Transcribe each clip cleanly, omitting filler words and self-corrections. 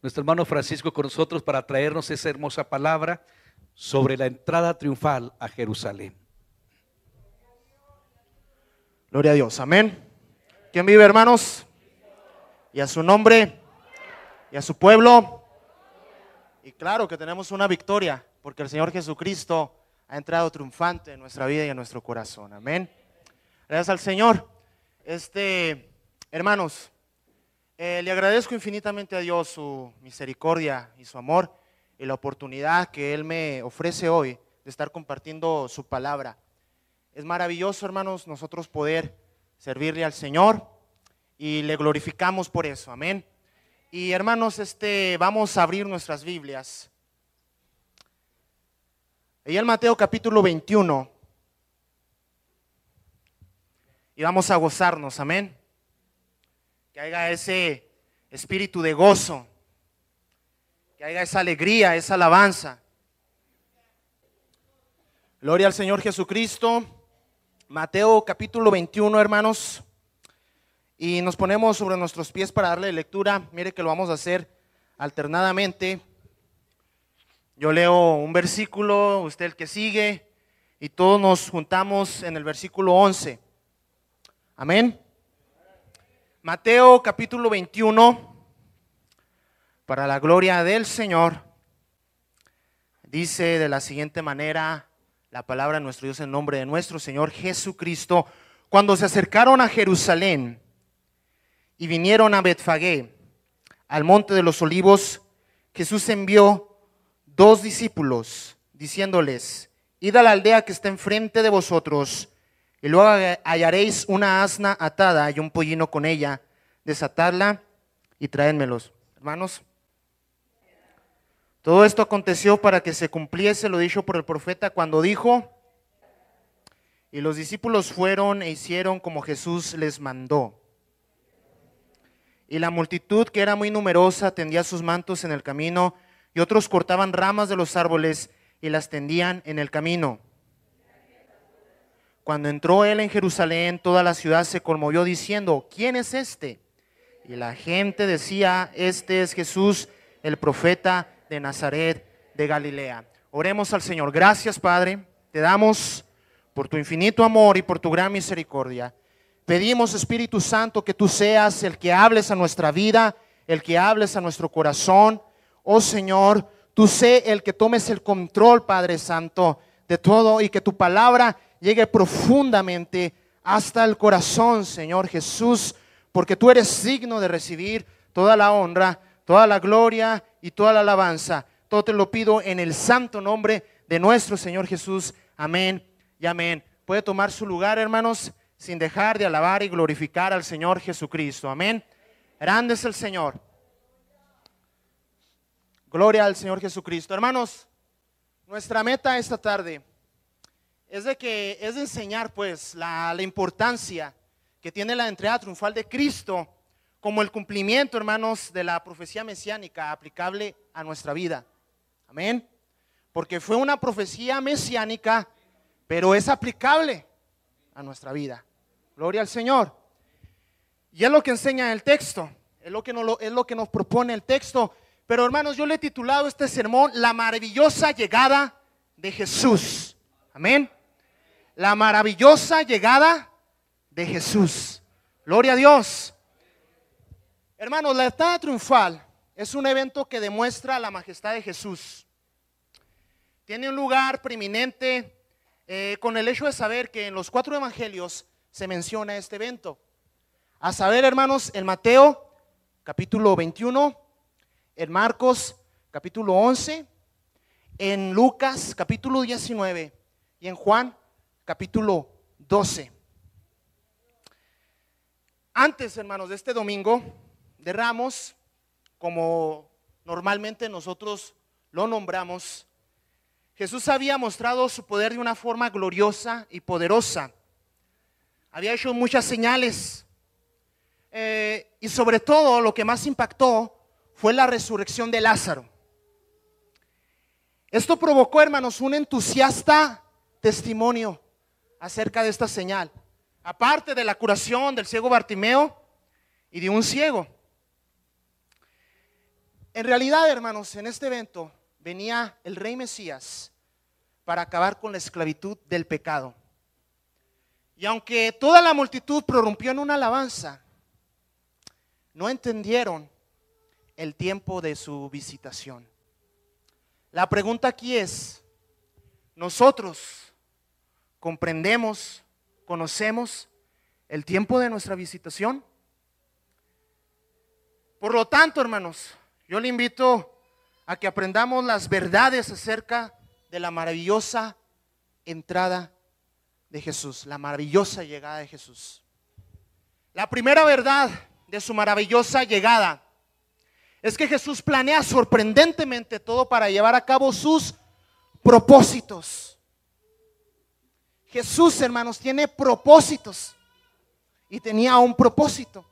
nuestro hermano Francisco con nosotros para traernos esa hermosa palabra sobre la entrada triunfal a Jerusalén. Gloria a Dios, amén. ¿Quién vive, hermanos? Y a su nombre, y a su pueblo. Y claro que tenemos una victoria, porque el Señor Jesucristo ha entrado triunfante en nuestra vida y en nuestro corazón, amén. Gracias al Señor. Hermanos, le agradezco infinitamente a Dios su misericordia y su amor y la oportunidad que Él me ofrece hoy de estar compartiendo su palabra. Es maravilloso, hermanos, nosotros poder servirle al Señor y le glorificamos por eso, amén. Y hermanos, vamos a abrir nuestras Biblias. Ahí en Mateo capítulo 21. Y vamos a gozarnos, amén. Que haya ese espíritu de gozo, que haya esa alegría, esa alabanza. Gloria al Señor Jesucristo. Mateo capítulo 21, hermanos. Y nos ponemos sobre nuestros pies para darle lectura. Mire que lo vamos a hacer alternadamente. Yo leo un versículo, usted el que sigue, y todos nos juntamos en el versículo 11. Amén. Mateo capítulo 21, para la gloria del Señor, dice de la siguiente manera la palabra de nuestro Dios en nombre de nuestro Señor Jesucristo. Cuando se acercaron a Jerusalén y vinieron a Betfagé, al monte de los olivos, Jesús envió 2 discípulos, diciéndoles: id a la aldea que está enfrente de vosotros, y luego hallaréis una asna atada y un pollino con ella, desatadla y traédmelos. Hermanos, todo esto aconteció para que se cumpliese lo dicho por el profeta cuando dijo: y los discípulos fueron e hicieron como Jesús les mandó. Y la multitud, que era muy numerosa, tendía sus mantos en el camino, y otros cortaban ramas de los árboles y las tendían en el camino. Cuando entró él en Jerusalén, toda la ciudad se conmovió diciendo: ¿quién es este? Y la gente decía: este es Jesús, el profeta de Nazaret de Galilea. Oremos al Señor. Gracias, Padre, te damos por tu infinito amor y por tu gran misericordia. Pedimos, Espíritu Santo, que tú seas el que hables a nuestra vida, el que hables a nuestro corazón. Oh Señor, tú sé el que tomes el control, Padre Santo, de todo, y que tu palabra llegue profundamente hasta el corazón, Señor Jesús, porque tú eres digno de recibir toda la honra, toda la gloria y toda la alabanza. Todo te lo pido en el santo nombre de nuestro Señor Jesús. Amén y amén. Puede tomar su lugar, hermanos, sin dejar de alabar y glorificar al Señor Jesucristo. Amén. Grande es el Señor. Gloria al Señor Jesucristo. Hermanos, nuestra meta esta tarde es de enseñar pues la importancia que tiene la entrada triunfal de Cristo como el cumplimiento, hermanos, de la profecía mesiánica aplicable a nuestra vida. Amén. Porque fue una profecía mesiánica, pero es aplicable a nuestra vida. Gloria al Señor. Y es lo que enseña el texto, es lo que nos propone el texto. Pero hermanos, yo le he titulado este sermón: la maravillosa llegada de Jesús. Amén. La maravillosa llegada de Jesús. Gloria a Dios. Hermanos, la entrada triunfal es un evento que demuestra la majestad de Jesús. Tiene un lugar preeminente con el hecho de saber que en los 4 evangelios se menciona este evento. A saber, hermanos, en Mateo capítulo 21, en Marcos capítulo 11, en Lucas capítulo 19 y en Juan capítulo 12. Antes, hermanos, de este domingo de Ramos, como normalmente nosotros lo nombramos, Jesús había mostrado su poder de una forma gloriosa y poderosa. Había hecho muchas señales, y sobre todo lo que más impactó fue la resurrección de Lázaro. Esto provocó, hermanos, un entusiasta testimonio acerca de esta señal, aparte de la curación del ciego Bartimeo y de un ciego. En realidad, hermanos, en este evento venía el rey Mesías para acabar con la esclavitud del pecado. Y aunque toda la multitud prorrumpió en una alabanza, no entendieron el tiempo de su visitación. La pregunta aquí es, ¿nosotros comprendemos, conocemos el tiempo de nuestra visitación? Por lo tanto, hermanos, yo le invito a que aprendamos las verdades acerca de la maravillosa entrada de Jesús, la maravillosa llegada de Jesús. La primera verdad de su maravillosa llegada es que Jesús planea sorprendentemente todo para llevar a cabo sus propósitos. Jesús, hermanos, tiene propósitos y tenía un propósito.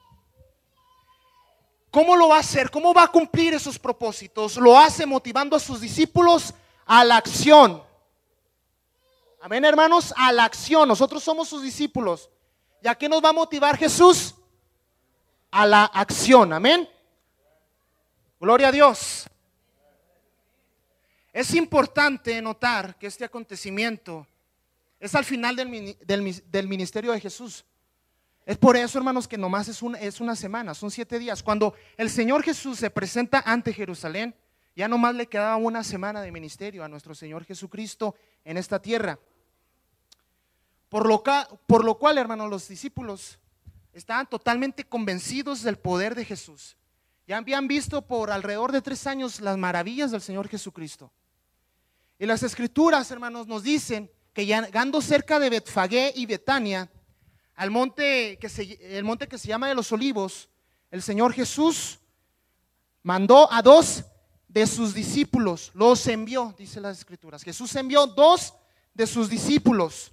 ¿Cómo lo va a hacer? ¿Cómo va a cumplir esos propósitos? Lo hace motivando a sus discípulos a la acción. Amén, hermanos, a la acción. Nosotros somos sus discípulos. ¿Y a qué nos va a motivar Jesús? A la acción, amén. Gloria a Dios. Es importante notar que este acontecimiento es al final del ministerio de Jesús. Es por eso, hermanos, que nomás es una semana, son 7 días. Cuando el Señor Jesús se presenta ante Jerusalén, ya nomás le quedaba una semana de ministerio a nuestro Señor Jesucristo en esta tierra. Por lo cual, hermanos, los discípulos estaban totalmente convencidos del poder de Jesús. Ya habían visto por alrededor de 3 años las maravillas del Señor Jesucristo. Y las escrituras, hermanos, nos dicen que llegando cerca de Betfagé y Betania, el monte que se llama de los Olivos, el Señor Jesús mandó a 2 de sus discípulos, los envió, dice las escrituras. Jesús envió 2 de sus discípulos.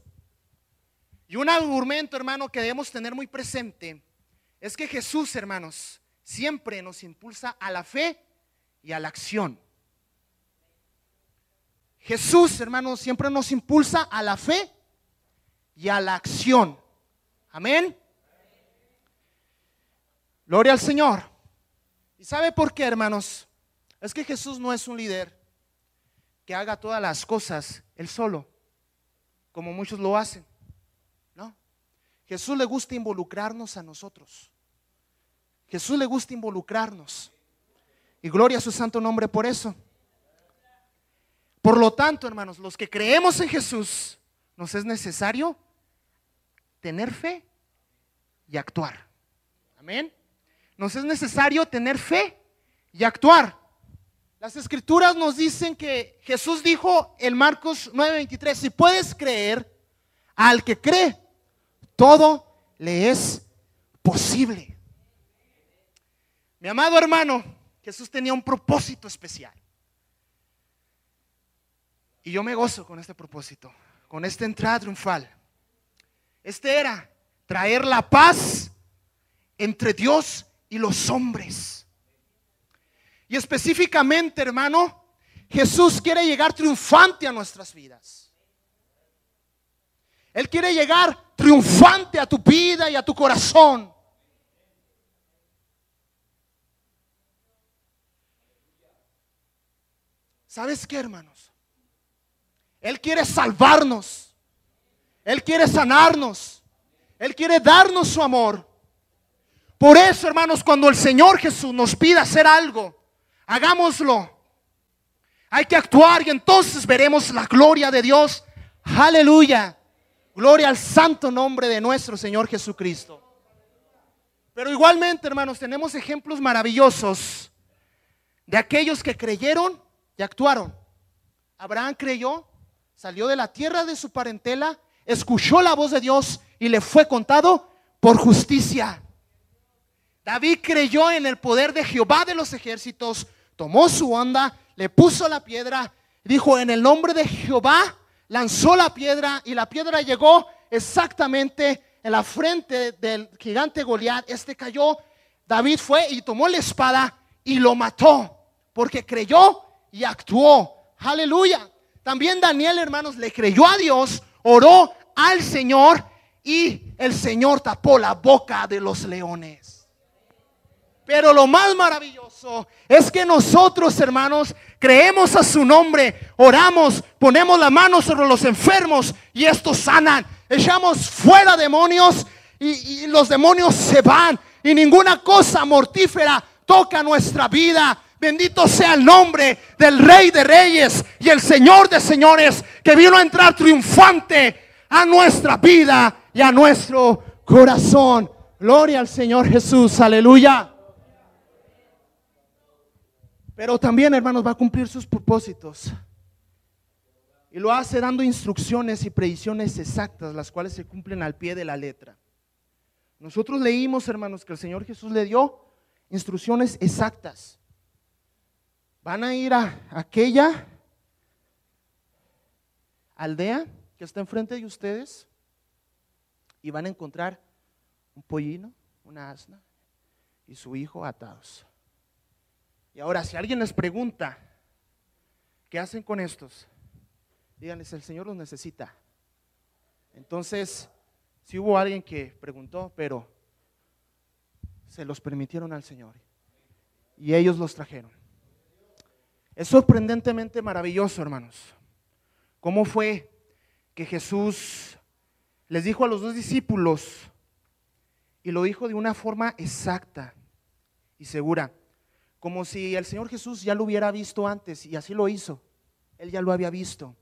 Y un argumento, hermano, que debemos tener muy presente es que Jesús, hermanos, siempre nos impulsa a la fe y a la acción. Jesús, hermanos, siempre nos impulsa a la fe y a la acción. Amén. Gloria al Señor. ¿Y sabe por qué, hermanos? Es que Jesús no es un líder que haga todas las cosas él solo, como muchos lo hacen. No. Jesús le gusta involucrarnos a nosotros. Jesús le gusta involucrarnos. Y gloria a su santo nombre por eso. Por lo tanto, hermanos, los que creemos en Jesús, nos es necesario tener fe y actuar. Amén. Nos es necesario tener fe y actuar. Las escrituras nos dicen que Jesús dijo en Marcos 9:23, si puedes creer, al que cree, todo le es posible. Mi amado hermano, Jesús tenía un propósito especial. Y yo me gozo con este propósito, con esta entrada triunfal. Este era traer la paz entre Dios y los hombres. Y específicamente, hermano, Jesús quiere llegar triunfante a nuestras vidas. Él quiere llegar triunfante a tu vida y a tu corazón. ¿Sabes qué, hermanos? Él quiere salvarnos. Él quiere sanarnos. Él quiere darnos su amor. Por eso, hermanos, cuando el Señor Jesús nos pida hacer algo, hagámoslo. Hay que actuar y entonces veremos la gloria de Dios. Aleluya. Gloria al santo nombre de nuestro Señor Jesucristo. Pero igualmente, hermanos, tenemos ejemplos maravillosos de aquellos que creyeron y actuaron. Abraham creyó, salió de la tierra de su parentela, escuchó la voz de Dios y le fue contado por justicia. David creyó en el poder de Jehová de los ejércitos, tomó su onda, le puso la piedra, dijo en el nombre de Jehová, lanzó la piedra y la piedra llegó exactamente en la frente del gigante Goliat. Este cayó, David fue y tomó la espada y lo mató, porque creyó y actuó. Aleluya. También Daniel, hermanos, le creyó a Dios, oró al Señor y el Señor tapó la boca de los leones. Pero lo más maravilloso es que nosotros, hermanos, creemos a su nombre, oramos, ponemos la mano sobre los enfermos y estos sanan. Echamos fuera demonios y los demonios se van y ninguna cosa mortífera toca nuestra vida. Bendito sea el nombre del Rey de Reyes y el Señor de Señores, que vino a entrar triunfante a nuestra vida y a nuestro corazón. Gloria al Señor Jesús, aleluya. Pero también, hermanos, va a cumplir sus propósitos. Y lo hace dando instrucciones y predicciones exactas, las cuales se cumplen al pie de la letra. Nosotros leímos, hermanos, que el Señor Jesús le dio instrucciones exactas. Van a ir a aquella aldea que está enfrente de ustedes y van a encontrar un pollino, una asna y su hijo atados. Y ahora, si alguien les pregunta, ¿qué hacen con estos? Díganles, el Señor los necesita. Entonces, sí hubo alguien que preguntó, pero se los permitieron al Señor y ellos los trajeron. Es sorprendentemente maravilloso, hermanos, cómo fue que Jesús les dijo a los 2 discípulos, y lo dijo de una forma exacta y segura, como si el Señor Jesús ya lo hubiera visto antes, y así lo hizo. Él ya lo había visto.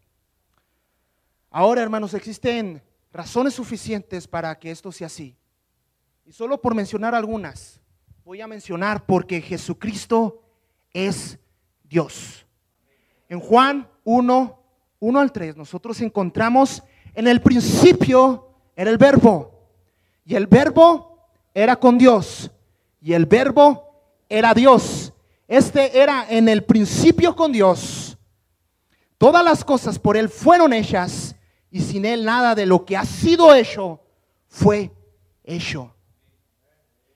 Ahora, hermanos, existen razones suficientes para que esto sea así. Y solo por mencionar algunas, voy a mencionar porque Jesucristo es Dios. En Juan 1 al 3, nosotros encontramos: en el principio era el Verbo, y el Verbo era con Dios, y el Verbo era Dios. Este era en el principio con Dios. Todas las cosas por Él fueron hechas, y sin Él nada de lo que ha sido hecho fue hecho.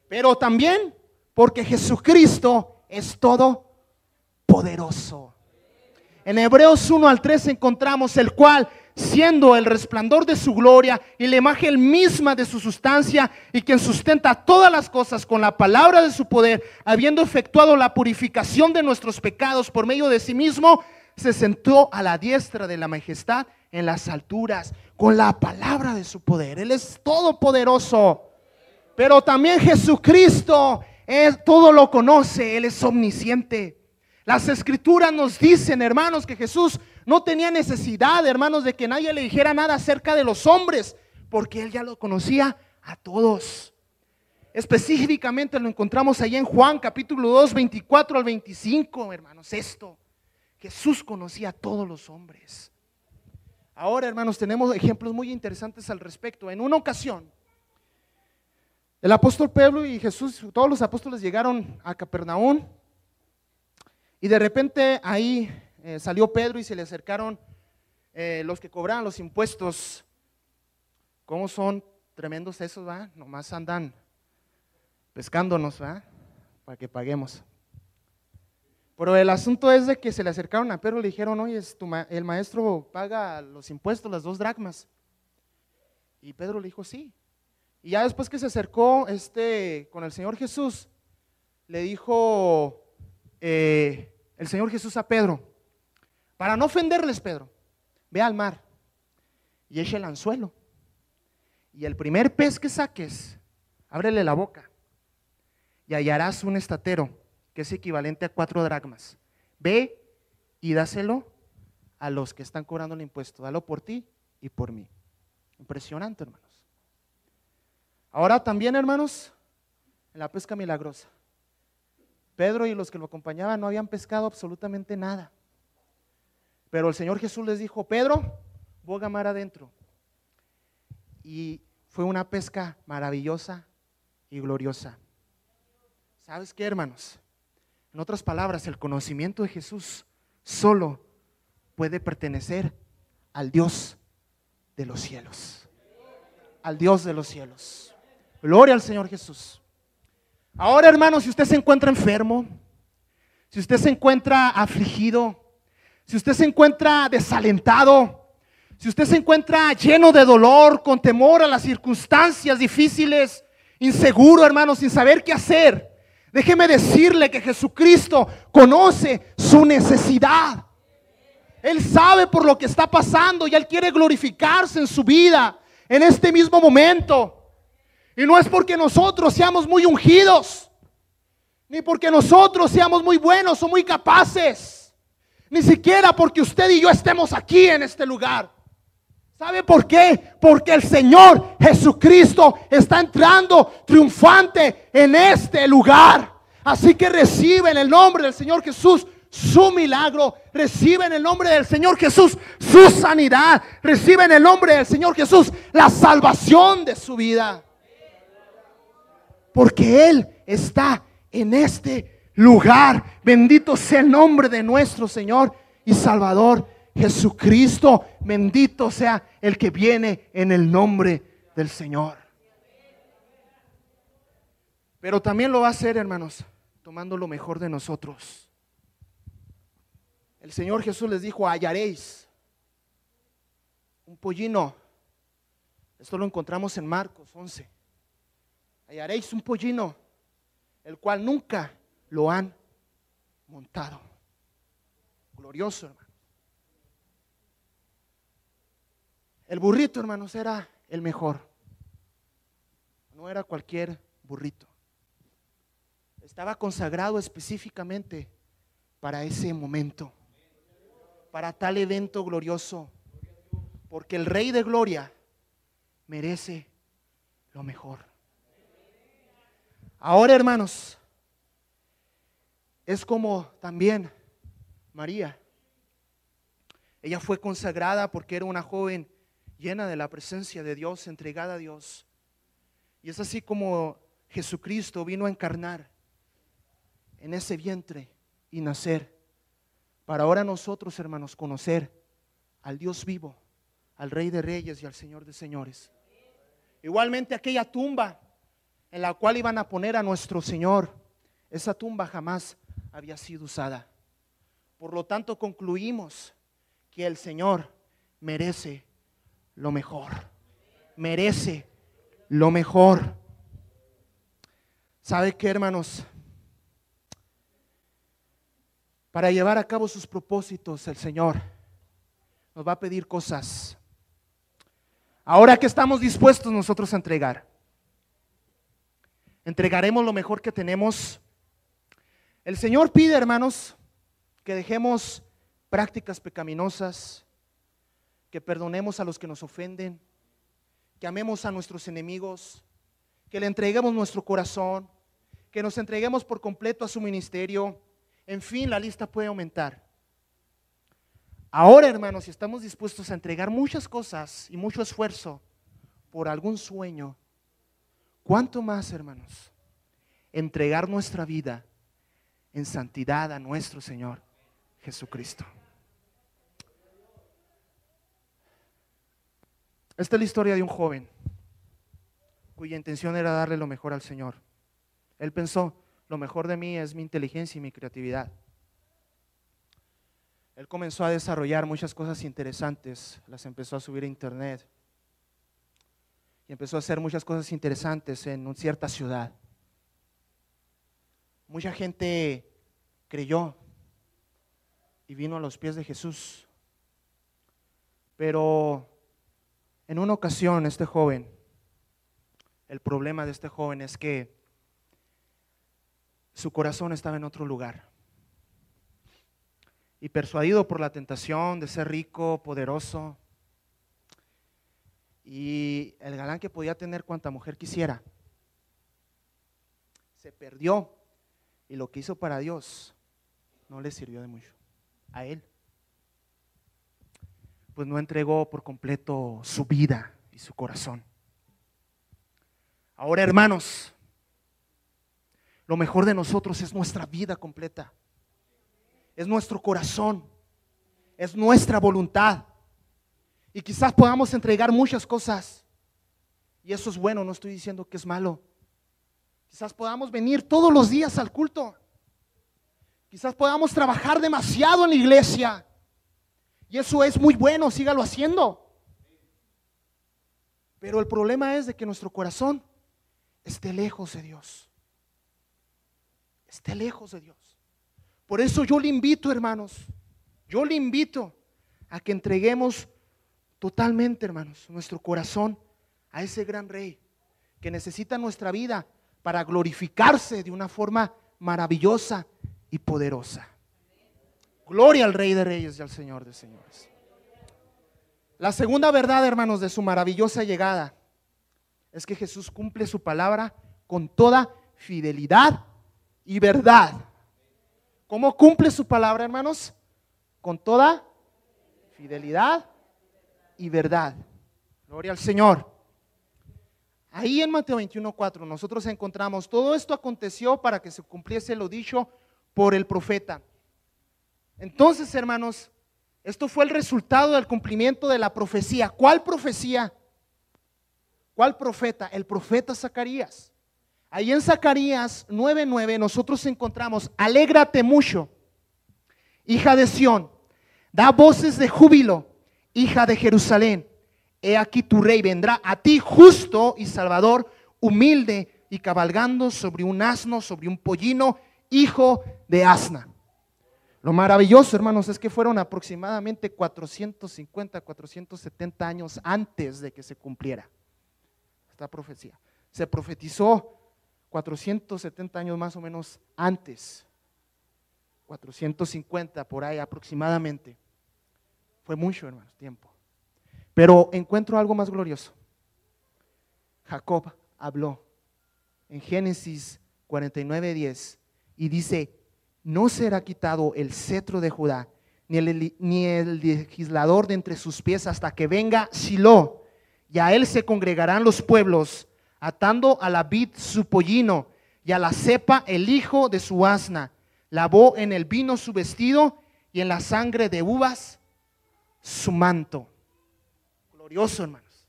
Pero también porque Jesucristo es todopoderoso. En Hebreos 1 al 3 encontramos: el cual, siendo el resplandor de su gloria y la imagen misma de su sustancia, y quien sustenta todas las cosas con la palabra de su poder, habiendo efectuado la purificación de nuestros pecados por medio de sí mismo, se sentó a la diestra de la majestad en las alturas con la palabra de su poder. Él es todopoderoso. Pero también Jesucristo todo lo conoce. Él es omnisciente. Las escrituras nos dicen, hermanos, que Jesús no tenía necesidad, hermanos, de que nadie le dijera nada acerca de los hombres, porque Él ya lo conocía a todos. Específicamente lo encontramos ahí en Juan capítulo 2, 24 al 25, hermanos. Jesús conocía a todos los hombres. Ahora, hermanos, tenemos ejemplos muy interesantes al respecto. En una ocasión, el apóstol Pedro y Jesús, todos los apóstoles llegaron a Capernaum, y de repente ahí salió Pedro y se le acercaron los que cobraban los impuestos. ¿Cómo son tremendos esos, va? Nomás andan pescándonos, va, para que paguemos. Pero el asunto es de que se le acercaron a Pedro y le dijeron: oye, el maestro paga los impuestos, las 2 dracmas. Y Pedro le dijo: sí. Y ya después que se acercó con el Señor Jesús, le dijo el Señor Jesús a Pedro: para no ofenderles, Pedro, ve al mar y echa el anzuelo, y el primer pez que saques, ábrele la boca y hallarás un estatero, que es equivalente a 4 dracmas. Ve y dáselo a los que están cobrando el impuesto. Dalo por ti y por mí. Impresionante, hermanos. Ahora también, hermanos, en la pesca milagrosa, Pedro y los que lo acompañaban no habían pescado absolutamente nada. Pero el Señor Jesús les dijo: Pedro, boga mar adentro. Y fue una pesca maravillosa y gloriosa. ¿Sabes qué, hermanos? En otras palabras, el conocimiento de Jesús solo puede pertenecer al Dios de los cielos. Al Dios de los cielos. Gloria al Señor Jesús. Ahora, hermanos, si usted se encuentra enfermo, si usted se encuentra afligido, si usted se encuentra desalentado, si usted se encuentra lleno de dolor, con temor a las circunstancias difíciles, inseguro, hermanos, sin saber qué hacer, Déjeme decirle que Jesucristo conoce su necesidad. Él sabe por lo que está pasando y Él quiere glorificarse en su vida en este mismo momento. Y no es porque nosotros seamos muy ungidos, ni porque nosotros seamos muy buenos o muy capaces, ni siquiera porque usted y yo estemos aquí en este lugar. ¿Sabe por qué? Porque el Señor Jesucristo está entrando triunfante en este lugar. Así que recibe en el nombre del Señor Jesús su milagro. Recibe en el nombre del Señor Jesús su sanidad. Recibe en el nombre del Señor Jesús la salvación de su vida. Porque Él está en este lugar. Bendito sea el nombre de nuestro Señor y Salvador Jesucristo. Bendito sea el que viene en el nombre del Señor. Pero también lo va a hacer, hermanos, tomando lo mejor de nosotros. El Señor Jesús les dijo: hallaréis un pollino. Esto lo encontramos en Marcos 11. Hallaréis un pollino, el cual nunca lo han montado. Glorioso, hermano. El burrito, hermanos, era el mejor. No era cualquier burrito. Estaba consagrado específicamente para ese momento, para tal evento glorioso, porque el Rey de Gloria merece lo mejor. Ahora, hermanos, es como también María. Ella fue consagrada porque era una joven llena de la presencia de Dios, entregada a Dios. Y es así como Jesucristo vino a encarnar en ese vientre y nacer, para ahora nosotros, hermanos, conocer al Dios vivo, al Rey de Reyes y al Señor de Señores. Igualmente aquella tumba en la cual iban a poner a nuestro Señor, esa tumba jamás había sido usada. Por lo tanto, concluimos que el Señor merece lo mejor. Merece lo mejor. ¿Sabe qué, hermanos? Para llevar a cabo sus propósitos, el Señor nos va a pedir cosas. Ahora que estamos dispuestos nosotros a entregar, entregaremos lo mejor que tenemos. El Señor pide, hermanos, que dejemos prácticas pecaminosas, que perdonemos a los que nos ofenden, que amemos a nuestros enemigos, que le entreguemos nuestro corazón, que nos entreguemos por completo a su ministerio. En fin, la lista puede aumentar. Ahora, hermanos, si estamos dispuestos a entregar muchas cosas y mucho esfuerzo por algún sueño, ¿cuánto más, hermanos, entregar nuestra vida en santidad a nuestro Señor Jesucristo? Esta es la historia de un joven cuya intención era darle lo mejor al Señor. Él pensó: lo mejor de mí es mi inteligencia y mi creatividad. Él comenzó a desarrollar muchas cosas interesantes, las empezó a subir a internet y empezó a hacer muchas cosas interesantes en una cierta ciudad. Mucha gente creyó y vino a los pies de Jesús. Pero en una ocasión el problema de este joven es que su corazón estaba en otro lugar. Y persuadido por la tentación de ser rico, poderoso, y el galán que podía tener cuanta mujer quisiera, se perdió, y lo que hizo para Dios no le sirvió de mucho a él. Pues no entregó por completo su vida y su corazón. Ahora, hermanos, lo mejor de nosotros es nuestra vida completa, es nuestro corazón, es nuestra voluntad. Y quizás podamos entregar muchas cosas, y eso es bueno, no estoy diciendo que es malo. Quizás podamos venir todos los días al culto, quizás podamos trabajar demasiado en la iglesia, y eso es muy bueno, sígalo haciendo. Pero el problema es de que nuestro corazón esté lejos de Dios. esté lejos de Dios. Por eso yo le invito, hermanos, yo le invito a que entreguemos totalmente, hermanos, nuestro corazón a ese gran Rey que necesita nuestra vida para glorificarse de una forma maravillosa y poderosa. Gloria al Rey de Reyes y al Señor de Señores. La segunda verdad, hermanos, de su maravillosa llegada es que Jesús cumple su palabra con toda fidelidad y verdad. ¿Cómo cumple su palabra, hermanos? Con toda fidelidad y verdad. Gloria al Señor. Ahí en Mateo 21:4 nosotros encontramos: todo esto aconteció para que se cumpliese lo dicho por el profeta. Entonces, hermanos, esto fue el resultado del cumplimiento de la profecía. ¿Cuál profecía? ¿Cuál profeta? El profeta Zacarías. Ahí en Zacarías 9:9 nosotros encontramos: alégrate mucho, hija de Sión, da voces de júbilo, hija de Jerusalén. He aquí tu rey vendrá a ti justo y salvador, humilde y cabalgando sobre un asno, sobre un pollino, hijo de asna. Lo maravilloso, hermanos, es que fueron aproximadamente 450, 470 años antes de que se cumpliera esta profecía. Se profetizó 470 años más o menos antes, 450 por ahí aproximadamente. Fue mucho, hermanos, tiempo. Pero encuentro algo más glorioso. Jacob habló en Génesis 49:10 y dice: no será quitado el cetro de Judá, ni el legislador de entre sus pies, hasta que venga Silo, y a él se congregarán los pueblos, atando a la vid su pollino, y a la cepa el hijo de su asna. Lavó en el vino su vestido, y en la sangre de uvas su manto. Glorioso, hermanos,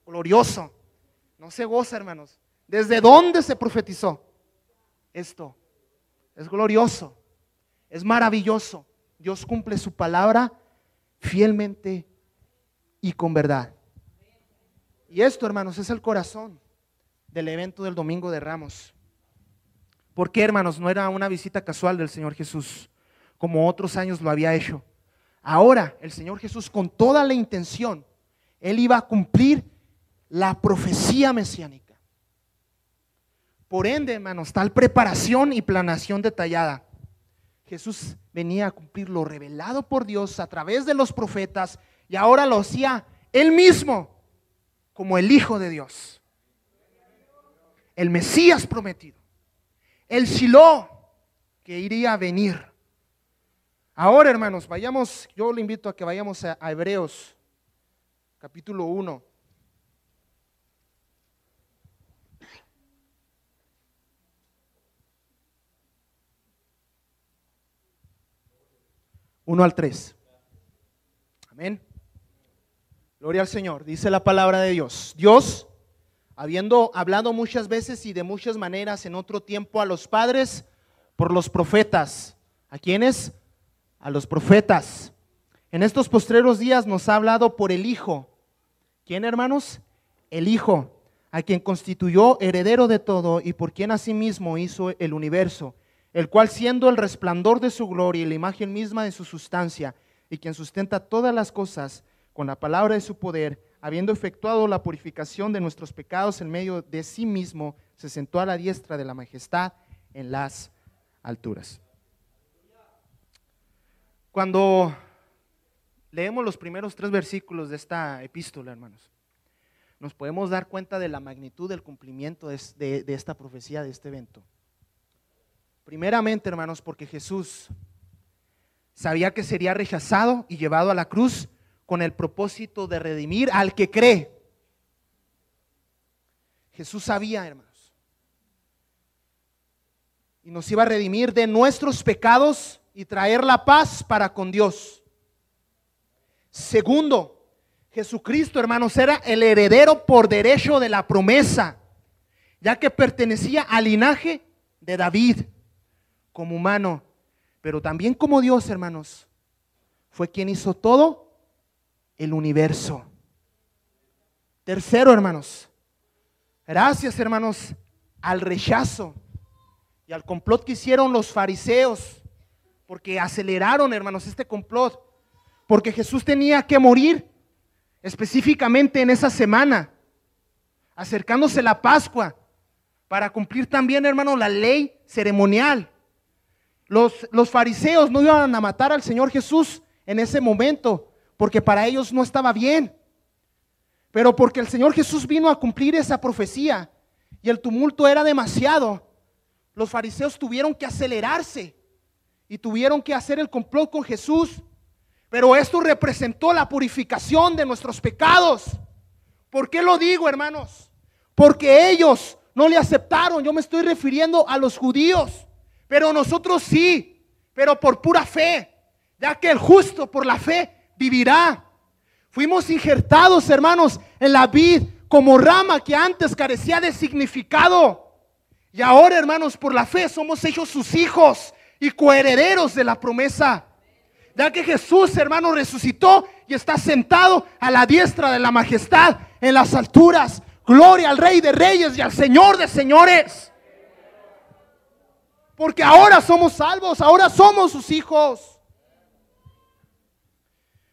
glorioso. No se goza, hermanos. ¿Desde dónde se profetizó esto? Es glorioso, es maravilloso. Dios cumple su palabra fielmente y con verdad. Y esto, hermanos, es el corazón del evento del Domingo de Ramos. ¿Por qué, hermanos? No era una visita casual del Señor Jesús, como otros años lo había hecho. Ahora, el Señor Jesús, con toda la intención, Él iba a cumplir la profecía mesiánica. Por ende, hermanos, tal preparación y planeación detallada. Jesús venía a cumplir lo revelado por Dios a través de los profetas, y ahora lo hacía Él mismo como el Hijo de Dios, el Mesías prometido, el Silo que iría a venir. Ahora, hermanos, vayamos, yo le invito a que vayamos a Hebreos capítulo 1. Uno al 3. Amén. Gloria al Señor. Dice la palabra de Dios: Dios, habiendo hablado muchas veces y de muchas maneras en otro tiempo a los padres por los profetas. ¿A quiénes? A los profetas. En estos postreros días nos ha hablado por el Hijo. ¿Quién, hermanos? El Hijo, a quien constituyó heredero de todo y por quien asimismo hizo el universo, el cual, siendo el resplandor de su gloria y la imagen misma de su sustancia, y quien sustenta todas las cosas con la palabra de su poder, habiendo efectuado la purificación de nuestros pecados en medio de sí mismo, se sentó a la diestra de la majestad en las alturas. Cuando leemos los primeros 3 versículos de esta epístola, hermanos, nos podemos dar cuenta de la magnitud del cumplimiento de esta profecía, de este evento. Primeramente, hermanos, porque Jesús sabía que sería rechazado y llevado a la cruz con el propósito de redimir al que cree. Jesús sabía, hermanos, y nos iba a redimir de nuestros pecados y traer la paz para con Dios. Segundo, Jesucristo, hermanos, era el heredero por derecho de la promesa, ya que pertenecía al linaje de David. Como humano, pero también como Dios, hermanos, fue quien hizo todo el universo. Tercero, hermanos, gracias, hermanos, al rechazo y al complot que hicieron los fariseos, porque aceleraron, hermanos, este complot, porque Jesús tenía que morir específicamente en esa semana, acercándose la Pascua, para cumplir también, hermanos, la ley ceremonial. Los fariseos no iban a matar al Señor Jesús en ese momento, porque para ellos no estaba bien, pero porque el Señor Jesús vino a cumplir esa profecía y el tumulto era demasiado, los fariseos tuvieron que acelerarse y tuvieron que hacer el complot con Jesús. Pero esto representó la purificación de nuestros pecados. ¿Por qué lo digo, hermanos? Porque ellos no le aceptaron. Yo me estoy refiriendo a los judíos, pero nosotros sí, pero por pura fe, ya que el justo por la fe vivirá. Fuimos injertados, hermanos, en la vid como rama que antes carecía de significado. Y ahora, hermanos, por la fe somos hechos sus hijos y coherederos de la promesa. Ya que Jesús, hermanos, resucitó y está sentado a la diestra de la majestad en las alturas. Gloria al Rey de Reyes y al Señor de Señores. Porque ahora somos salvos, ahora somos sus hijos.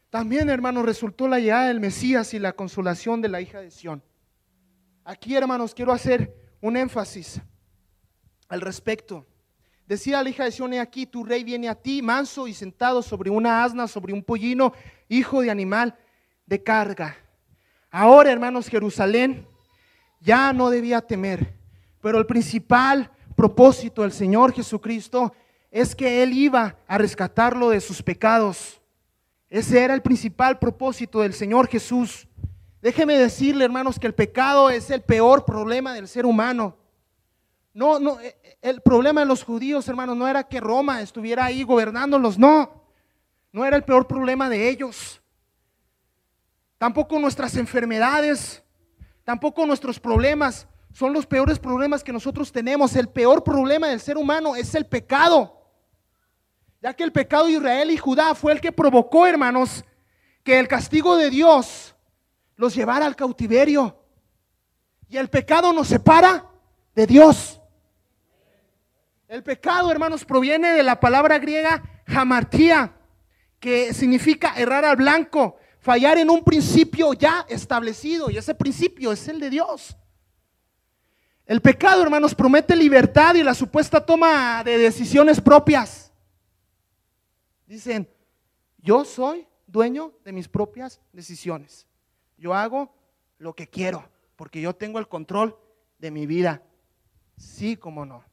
También, hermanos, resultó la llegada del Mesías y la consolación de la hija de Sión. Aquí, hermanos, quiero hacer un énfasis al respecto. Decía la hija de Sión: he aquí tu rey viene a ti, manso y sentado sobre una asna, sobre un pollino, hijo de animal de carga. Ahora, hermanos, Jerusalén ya no debía temer, pero el principal propósito del Señor Jesucristo es que Él iba a rescatarlo de sus pecados. Ese era el principal propósito del Señor Jesús. Déjeme decirle, hermanos, que el pecado es el peor problema del ser humano. No, el problema de los judíos, hermanos, no era que Roma estuviera ahí gobernándolos, no era el peor problema de ellos. Tampoco nuestras enfermedades, tampoco nuestros problemas son los peores problemas que nosotros tenemos. El peor problema del ser humano es el pecado, ya que el pecado de Israel y Judá fue el que provocó, hermanos, que el castigo de Dios los llevara al cautiverio. Y el pecado nos separa de Dios. El pecado, hermanos, proviene de la palabra griega hamartía, que significa errar al blanco, fallar en un principio ya establecido, y ese principio es el de Dios. El pecado, hermanos, promete libertad y la supuesta toma de decisiones propias. Dicen: yo soy dueño de mis propias decisiones, yo hago lo que quiero porque yo tengo el control de mi vida. Sí, cómo no.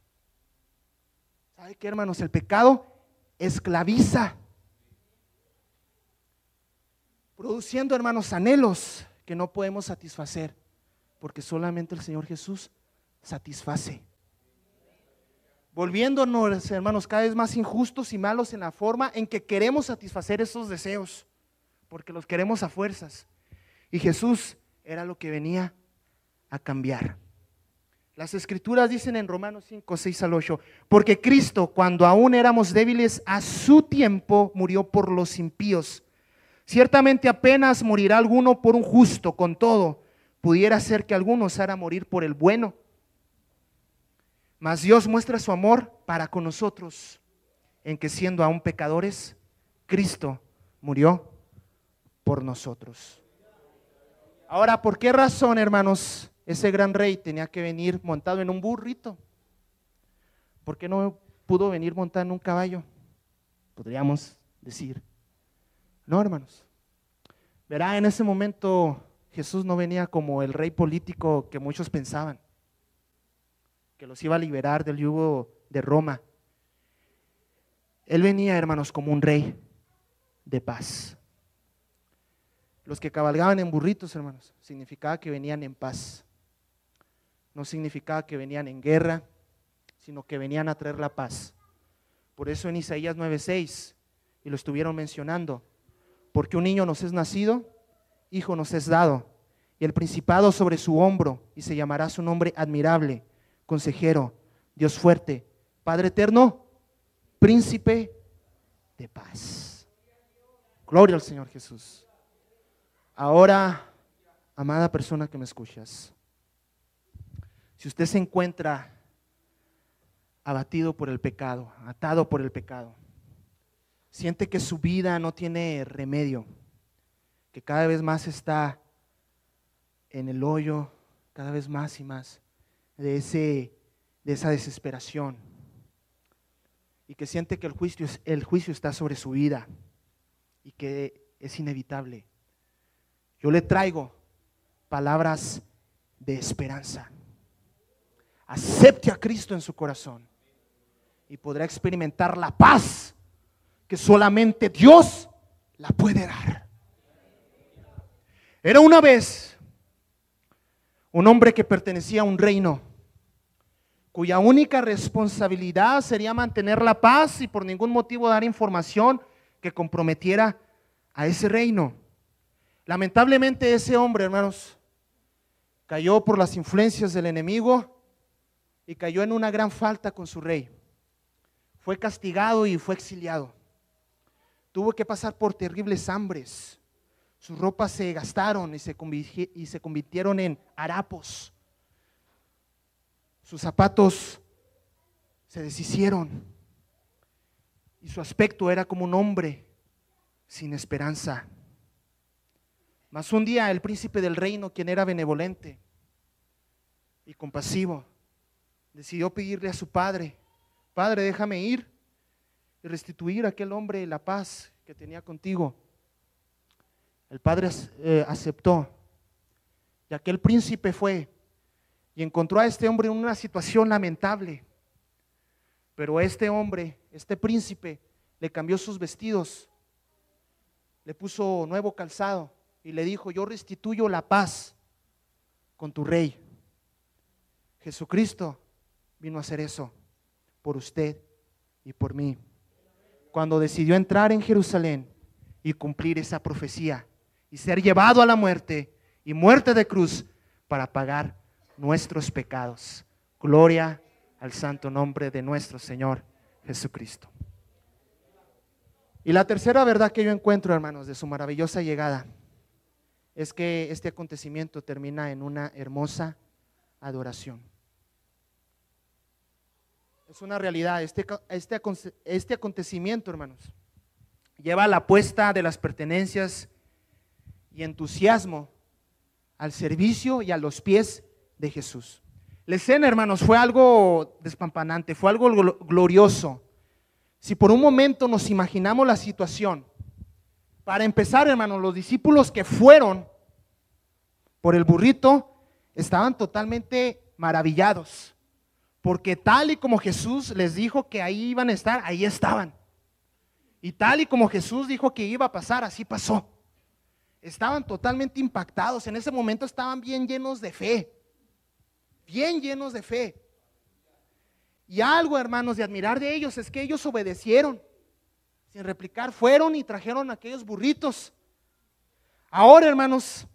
¿Sabe qué, hermanos? El pecado esclaviza, produciendo, hermanos, anhelos que no podemos satisfacer, porque solamente el Señor Jesús satisface. Volviéndonos, hermanos, cada vez más injustos y malos en la forma en que queremos satisfacer esos deseos, porque los queremos a fuerzas. Y Jesús era lo que venía a cambiar. Las escrituras dicen en Romanos 5, 6 al 8: porque Cristo, cuando aún éramos débiles, a su tiempo murió por los impíos. Ciertamente apenas morirá alguno por un justo, con todo, pudiera ser que alguno osara morir por el bueno. Mas Dios muestra su amor para con nosotros, en que siendo aún pecadores, Cristo murió por nosotros. Ahora, ¿por qué razón, hermanos, ese gran rey tenía que venir montado en un burrito? ¿Por qué no pudo venir montado en un caballo? Podríamos decir. No, hermanos. Verá, en ese momento Jesús no venía como el rey político que muchos pensaban, que los iba a liberar del yugo de Roma. Él venía, hermanos, como un rey de paz. Los que cabalgaban en burritos, hermanos, significaba que venían en paz. No significaba que venían en guerra, sino que venían a traer la paz. Por eso en Isaías 9:6, y lo estuvieron mencionando: porque un niño nos es nacido, hijo nos es dado, y el principado sobre su hombro, y se llamará su nombre admirable, consejero, Dios fuerte, Padre eterno, príncipe de paz. Gloria al Señor Jesús. Ahora, amada persona que me escuchas, si usted se encuentra abatido por el pecado, atado por el pecado. Siente que su vida no tiene remedio, que cada vez más está en el hoyo, cada vez más y más de esa desesperación, y que siente que el juicio está sobre su vida y que es inevitable. Yo le traigo palabras de esperanza. Acepte a Cristo en su corazón y podrá experimentar la paz que solamente Dios la puede dar. Era una vez un hombre que pertenecía a un reino cuya única responsabilidad sería mantener la paz y por ningún motivo dar información que comprometiera a ese reino. Lamentablemente ese hombre, hermanos, cayó por las influencias del enemigo y cayó en una gran falta con su rey. Fue castigado y fue exiliado. Tuvo que pasar por terribles hambres. Sus ropas se gastaron y se convirtieron en harapos. Sus zapatos se deshicieron y su aspecto era como un hombre sin esperanza. Mas un día el príncipe del reino, quien era benevolente y compasivo, decidió pedirle a su padre: Padre, déjame ir y restituir a aquel hombre la paz que tenía contigo. El padre aceptó, y aquel príncipe fue y encontró a este hombre en una situación lamentable. Pero este hombre, este príncipe, le cambió sus vestidos, le puso nuevo calzado y le dijo: yo restituyo la paz con tu rey. Jesucristo vino a hacer eso por usted y por mí, cuando decidió entrar en Jerusalén y cumplir esa profecía y ser llevado a la muerte y muerte de cruz para pagar nuestros pecados. Gloria al santo nombre de nuestro Señor Jesucristo. Y la tercera verdad que yo encuentro, hermanos, de su maravillosa llegada es que este acontecimiento termina en una hermosa adoración. Es una realidad. Este acontecimiento, hermanos, lleva la puesta de las pertenencias y entusiasmo al servicio y a los pies de Jesús. La escena, hermanos, fue algo despampanante, fue algo glorioso. Si por un momento nos imaginamos la situación, para empezar, hermanos, los discípulos que fueron por el burrito estaban totalmente maravillados, porque tal y como Jesús les dijo que ahí iban a estar, ahí estaban. Y tal y como Jesús dijo que iba a pasar, así pasó. Estaban totalmente impactados. En ese momento estaban bien llenos de fe. Bien llenos de fe. Y algo, hermanos, de admirar de ellos es que ellos obedecieron. Sin replicar, fueron y trajeron aquellos burritos. Ahora, hermanos,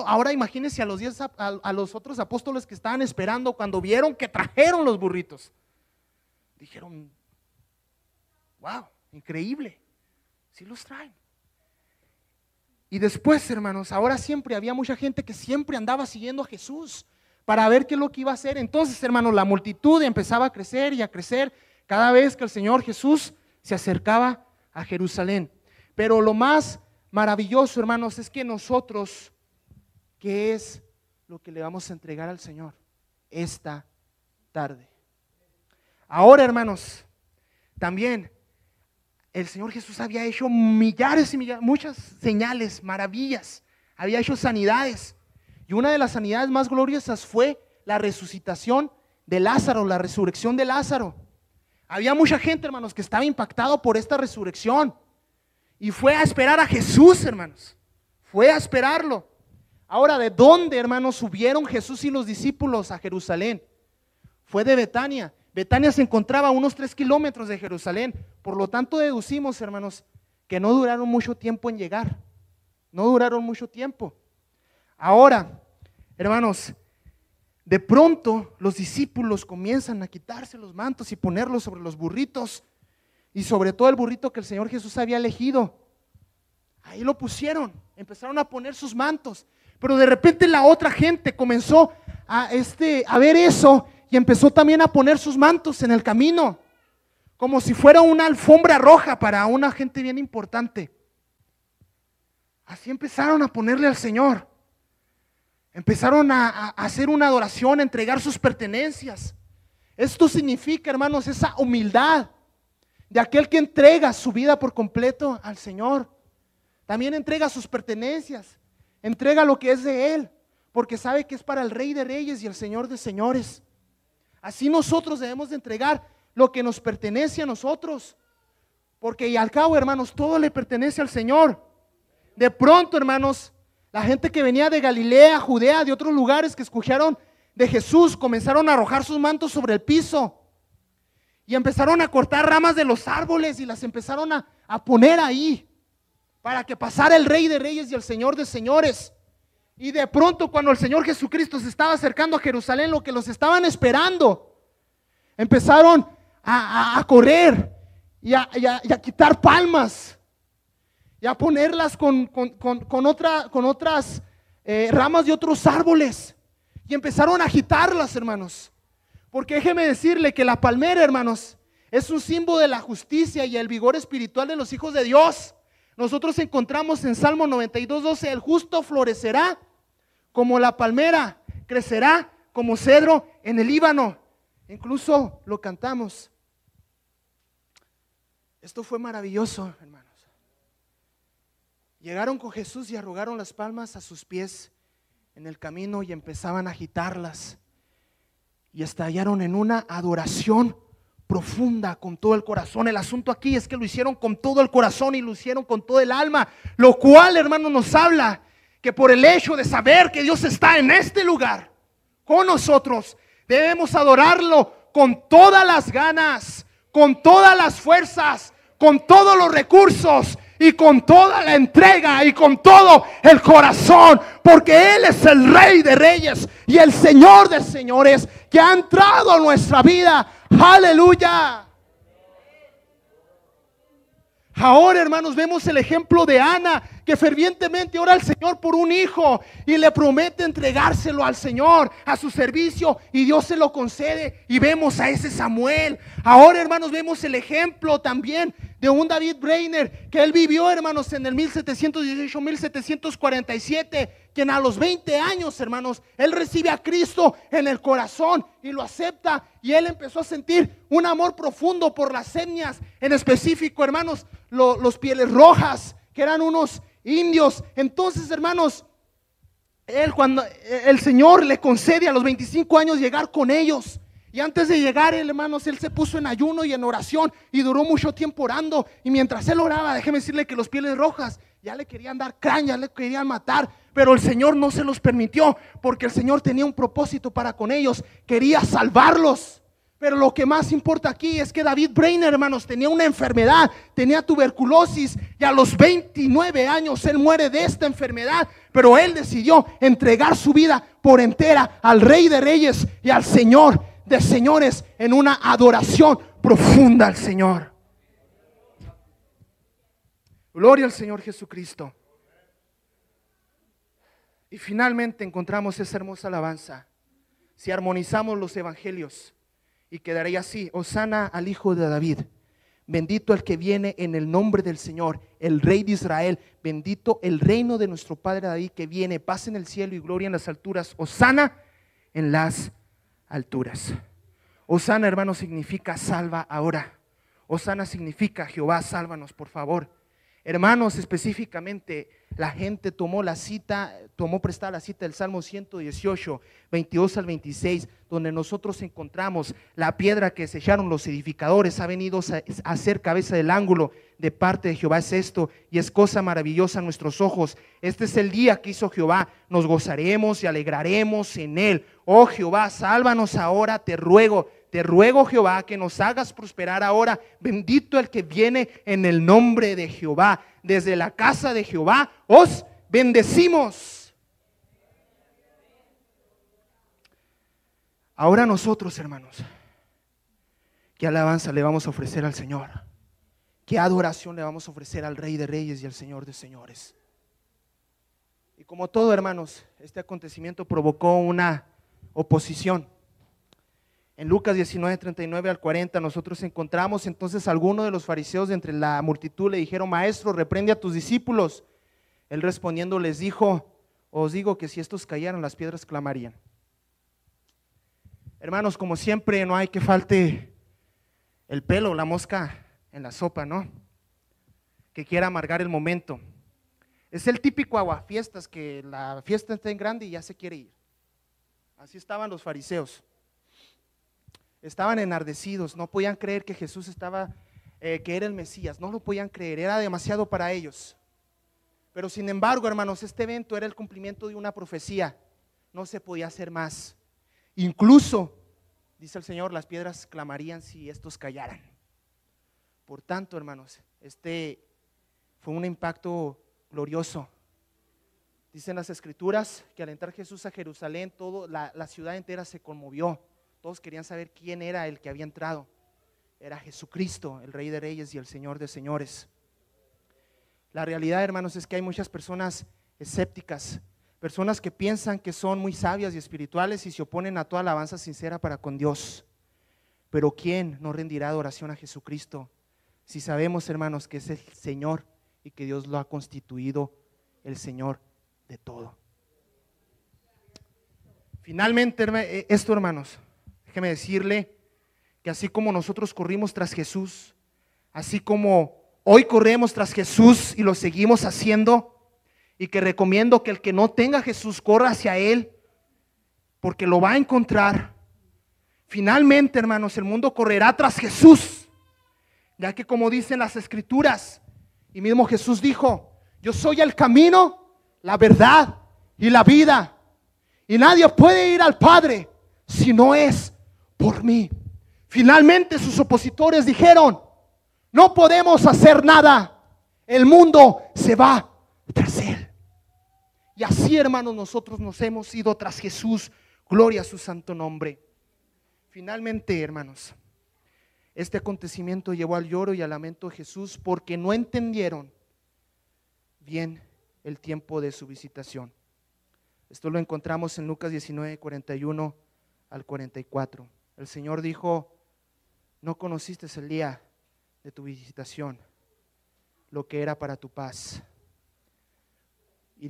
ahora imagínense a los otros apóstoles que estaban esperando cuando vieron que trajeron los burritos. Dijeron: wow, increíble, sí los traen. Y después, hermanos, ahora siempre había mucha gente que siempre andaba siguiendo a Jesús para ver qué es lo que iba a hacer. Entonces, hermanos, la multitud empezaba a crecer y a crecer cada vez que el Señor Jesús se acercaba a Jerusalén. Pero lo más maravilloso, hermanos, es que nosotros, ¿qué es lo que le vamos a entregar al Señor esta tarde? Ahora, hermanos, también el Señor Jesús había hecho millares y millares, muchas señales, maravillas, había hecho sanidades. Y una de las sanidades más gloriosas fue la resucitación de Lázaro, la resurrección de Lázaro. Había mucha gente, hermanos, que estaba impactado por esta resurrección. Y fue a esperar a Jesús, hermanos. Fue a esperarlo. Ahora, ¿de dónde, hermanos, subieron Jesús y los discípulos a Jerusalén? Fue de Betania. Betania se encontraba a unos 3 kilómetros de Jerusalén. Por lo tanto, deducimos, hermanos, que no duraron mucho tiempo en llegar. No duraron mucho tiempo. Ahora, hermanos, de pronto los discípulos comienzan a quitarse los mantos y ponerlos sobre los burritos, y sobre todo el burrito que el Señor Jesús había elegido. Ahí lo pusieron, empezaron a poner sus mantos. Pero de repente la otra gente comenzó a ver eso y empezó también a poner sus mantos en el camino, como si fuera una alfombra roja para una gente bien importante. Así empezaron a ponerle al Señor. Empezaron a hacer una adoración, a entregar sus pertenencias. Esto significa, hermanos, esa humildad de aquel que entrega su vida por completo al Señor. También entrega sus pertenencias, entrega lo que es de Él, porque sabe que es para el Rey de Reyes y el Señor de Señores. Así nosotros debemos de entregar lo que nos pertenece a nosotros, porque y al cabo, hermanos, todo le pertenece al Señor. De pronto, hermanos, la gente que venía de Galilea, Judea, de otros lugares que escucharon de Jesús, comenzaron a arrojar sus mantos sobre el piso y empezaron a cortar ramas de los árboles y las empezaron a poner ahí para que pasara el Rey de Reyes y el Señor de Señores. Y de pronto, cuando el Señor Jesucristo se estaba acercando a Jerusalén, lo que los estaban esperando, empezaron a correr y a quitar palmas y a ponerlas con otras ramas de otros árboles, y empezaron a agitarlas, hermanos, porque déjeme decirle que la palmera, hermanos, es un símbolo de la justicia y el vigor espiritual de los hijos de Dios. Nosotros encontramos en Salmo 92:12, el justo florecerá como la palmera, crecerá como cedro en el Líbano. Incluso lo cantamos. Esto fue maravilloso, hermanos. Llegaron con Jesús y arrugaron las palmas a sus pies en el camino y empezaban a agitarlas y estallaron en una adoración profunda con todo el corazón. El asunto aquí es que lo hicieron con todo el corazón y lo hicieron con todo el alma, lo cual, hermanos, nos habla que por el hecho de saber que Dios está en este lugar con nosotros, debemos adorarlo con todas las ganas, con todas las fuerzas, con todos los recursos y con toda la entrega y con todo el corazón, porque Él es el Rey de Reyes y el Señor de Señores que ha entrado a nuestra vida. Aleluya. Ahora, hermanos, vemos el ejemplo de Ana, que fervientemente ora al Señor por un hijo y le promete entregárselo al Señor a su servicio, y Dios se lo concede. Y vemos a ese Samuel. Ahora, hermanos, vemos el ejemplo también de un David Brainerd, que él vivió, hermanos, en el 1718-1747, quien a los 20 años, hermanos, él recibe a Cristo en el corazón y lo acepta, y él empezó a sentir un amor profundo por las etnias, en específico, hermanos, los pieles rojas, que eran unos indios. Entonces, hermanos, él, cuando el Señor le concede a los 25 años llegar con ellos, y antes de llegar, hermanos, él se puso en ayuno y en oración y duró mucho tiempo orando. Y mientras él oraba, déjeme decirle que los pieles rojas ya le querían dar crán, ya le querían matar, pero el Señor no se los permitió, porque el Señor tenía un propósito para con ellos, quería salvarlos. Pero lo que más importa aquí es que David Brainerd, hermanos, tenía una enfermedad, tenía tuberculosis, y a los 29 años él muere de esta enfermedad. Pero él decidió entregar su vida por entera al Rey de Reyes y al Señor de Señores, en una adoración profunda al Señor. Gloria al Señor Jesucristo. Y finalmente encontramos esa hermosa alabanza. Si armonizamos los evangelios, y quedaría así: Hosana al Hijo de David, bendito el que viene en el nombre del Señor, el Rey de Israel, bendito el reino de nuestro Padre David que viene, paz en el cielo y gloria en las alturas. Hosana en las alturas. Hosana, hermano, significa salva ahora. Hosana significa Jehová, sálvanos, por favor. Hermanos, específicamente la gente tomó prestada la cita del Salmo 118, 22 al 26, donde nosotros encontramos: la piedra que desecharon los edificadores ha venido a ser cabeza del ángulo, de parte de Jehová es esto, y es cosa maravillosa a nuestros ojos. Este es el día que hizo Jehová, nos gozaremos y alegraremos en él. Oh Jehová, sálvanos ahora, te ruego Jehová, que nos hagas prosperar ahora. Bendito el que viene en el nombre de Jehová. Desde la casa de Jehová os bendecimos. Ahora nosotros, hermanos, ¿qué alabanza le vamos a ofrecer al Señor? ¿Qué adoración le vamos a ofrecer al Rey de Reyes y al Señor de Señores? Y como todo, hermanos, este acontecimiento provocó una oposición. En Lucas 19, 39 al 40 nosotros encontramos entonces algunos de los fariseos de entre la multitud le dijeron: Maestro, reprende a tus discípulos. Él respondiendo les dijo: os digo que si estos cayeran, las piedras clamarían. Hermanos, como siempre, no hay que falte el pelo, la mosca en la sopa, ¿no? Que quiera amargar el momento. Es el típico aguafiestas, que la fiesta está en grande y ya se quiere ir. Así estaban los fariseos. Estaban enardecidos, no podían creer que Jesús estaba, que era el Mesías, no lo podían creer, era demasiado para ellos. Pero sin embargo, hermanos, este evento era el cumplimiento de una profecía, no se podía hacer más. Incluso, dice el Señor, las piedras clamarían si estos callaran. Por tanto, hermanos, este fue un impacto glorioso. Dicen las Escrituras que al entrar Jesús a Jerusalén, la ciudad entera se conmovió. Todos querían saber quién era el que había entrado. Era Jesucristo, el Rey de Reyes y el Señor de Señores. La realidad, hermanos, es que hay muchas personas escépticas, personas que piensan que son muy sabias y espirituales y se oponen a toda alabanza sincera para con Dios. Pero ¿quién no rendirá adoración a Jesucristo si sabemos, hermanos, que es el Señor y que Dios lo ha constituido el Señor de todo? Finalmente, esto, hermanos, déjeme decirle que así como nosotros corrimos tras Jesús, así como hoy corremos tras Jesús y lo seguimos haciendo, y que recomiendo que el que no tenga a Jesús corra hacia Él, porque lo va a encontrar. Finalmente, hermanos, el mundo correrá tras Jesús, ya que como dicen las Escrituras, y mismo Jesús dijo: yo soy el camino, la verdad y la vida, y nadie puede ir al Padre si no es por mí. Finalmente sus opositores dijeron: no podemos hacer nada, el mundo se va tras Él. Y así, hermanos, nosotros nos hemos ido tras Jesús, gloria a su santo nombre. Finalmente, hermanos, este acontecimiento llevó al lloro y al lamento de Jesús porque no entendieron bien el tiempo de su visitación. Esto lo encontramos en Lucas 19, 41 al 44. El Señor dijo: no conociste el día de tu visitación, lo que era para tu paz. Y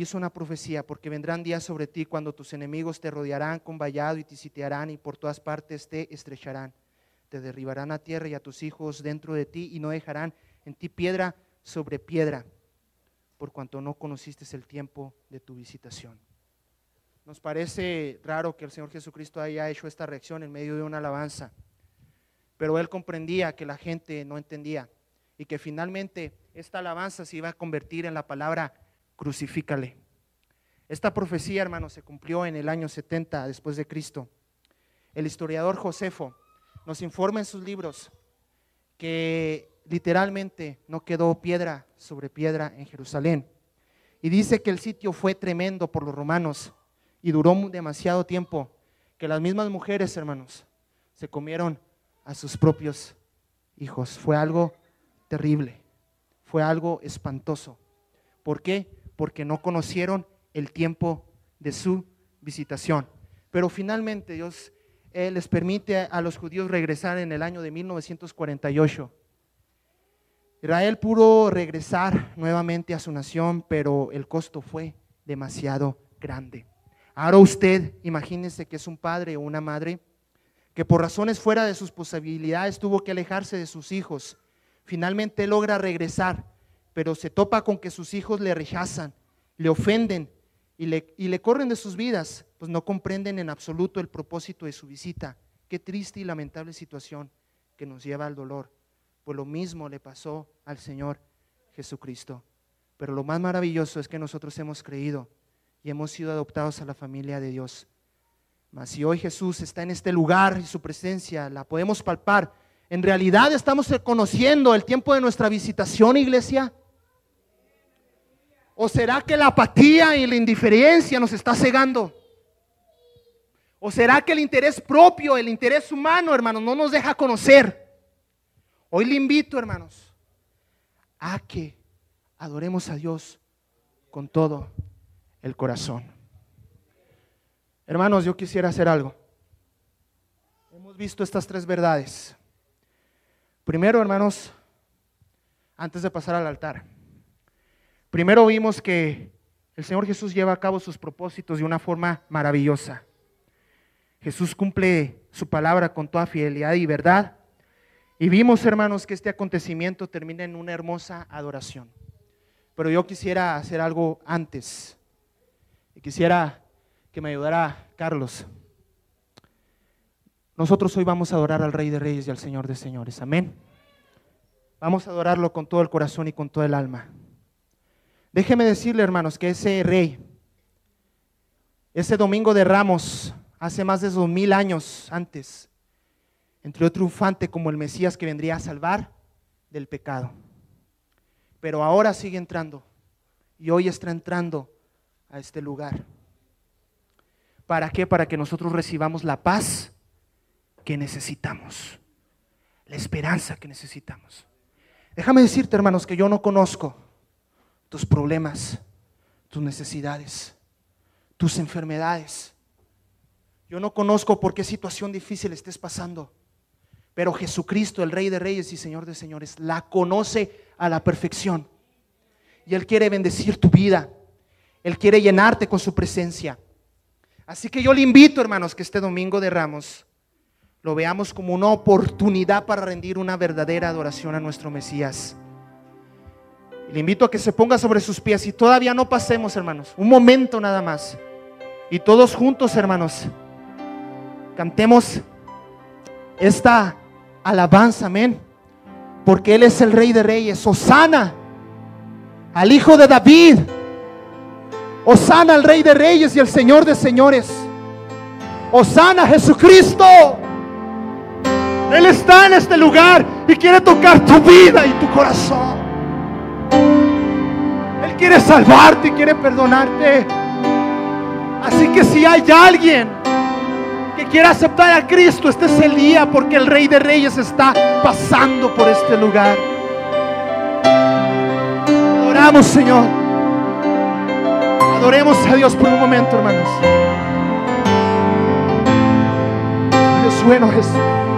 hizo una profecía: porque vendrán días sobre ti cuando tus enemigos te rodearán con vallado y te sitiarán y por todas partes te estrecharán. Te derribarán a tierra y a tus hijos dentro de ti y no dejarán en ti piedra sobre piedra, por cuanto no conociste el tiempo de tu visitación. Nos parece raro que el Señor Jesucristo haya hecho esta reacción en medio de una alabanza, pero Él comprendía que la gente no entendía y que finalmente esta alabanza se iba a convertir en la palabra: crucifícale. Esta profecía, hermanos, se cumplió en el año 70 después de Cristo. El historiador Josefo nos informa en sus libros que literalmente no quedó piedra sobre piedra en Jerusalén, y dice que el sitio fue tremendo por los romanos y duró demasiado tiempo, que las mismas mujeres, hermanos, se comieron a sus propios hijos. Fue algo terrible, fue algo espantoso. ¿Por qué? Porque no conocieron el tiempo de su visitación. Pero finalmente Dios les permite a los judíos regresar en el año de 1948. Israel pudo regresar nuevamente a su nación, pero el costo fue demasiado grande. Ahora usted imagínese que es un padre o una madre que por razones fuera de sus posibilidades tuvo que alejarse de sus hijos. Finalmente logra regresar, pero se topa con que sus hijos le rechazan, le ofenden y le corren de sus vidas, pues no comprenden en absoluto el propósito de su visita. Qué triste y lamentable situación que nos lleva al dolor. Pues lo mismo le pasó al Señor Jesucristo. Pero lo más maravilloso es que nosotros hemos creído y hemos sido adoptados a la familia de Dios. Mas si hoy Jesús está en este lugar y su presencia la podemos palpar, ¿en realidad estamos conociendo el tiempo de nuestra visitación, iglesia? ¿O será que la apatía y la indiferencia nos está cegando? ¿O será que el interés propio, el interés humano, hermanos, no nos deja conocer? Hoy le invito, hermanos, a que adoremos a Dios con todo el corazón. Hermanos, yo quisiera hacer algo. Hemos visto estas tres verdades. Primero, hermanos, antes de pasar al altar, primero vimos que el Señor Jesús lleva a cabo sus propósitos de una forma maravillosa. Jesús cumple su palabra con toda fidelidad y verdad. Y vimos, hermanos, que este acontecimiento termina en una hermosa adoración. Pero yo quisiera hacer algo antes. Y quisiera que me ayudara Carlos. Nosotros hoy vamos a adorar al Rey de Reyes y al Señor de Señores. Amén. Vamos a adorarlo con todo el corazón y con todo el alma. Déjeme decirle, hermanos, que ese Rey, ese domingo de Ramos, hace más de 2000 años antes, entró triunfante como el Mesías que vendría a salvar del pecado. Pero ahora sigue entrando y hoy está entrando a este lugar. ¿Para qué? Para que nosotros recibamos la paz que necesitamos, la esperanza que necesitamos. Déjame decirte, hermanos, que yo no conozco tus problemas, tus necesidades, tus enfermedades. Yo no conozco por qué situación difícil estés pasando, pero Jesucristo, el Rey de Reyes y Señor de Señores, la conoce a la perfección. Y Él quiere bendecir tu vida. Él quiere llenarte con su presencia. Así que yo le invito, hermanos, que este domingo de Ramos lo veamos como una oportunidad para rendir una verdadera adoración a nuestro Mesías. Le invito a que se ponga sobre sus pies y todavía no pasemos, hermanos, un momento nada más. Y todos juntos, hermanos, cantemos esta alabanza, amén. Porque Él es el Rey de Reyes. Hosana al Hijo de David. Hosana al Rey de Reyes y al Señor de Señores. Hosana a Jesucristo. Él está en este lugar y quiere tocar tu vida y tu corazón. Él quiere salvarte y quiere perdonarte. Así que si hay alguien que quiera aceptar a Cristo, este es el día, porque el Rey de Reyes está pasando por este lugar. Adoramos, Señor. Adoremos a Dios por un momento, hermanos. Dios bueno, Jesús.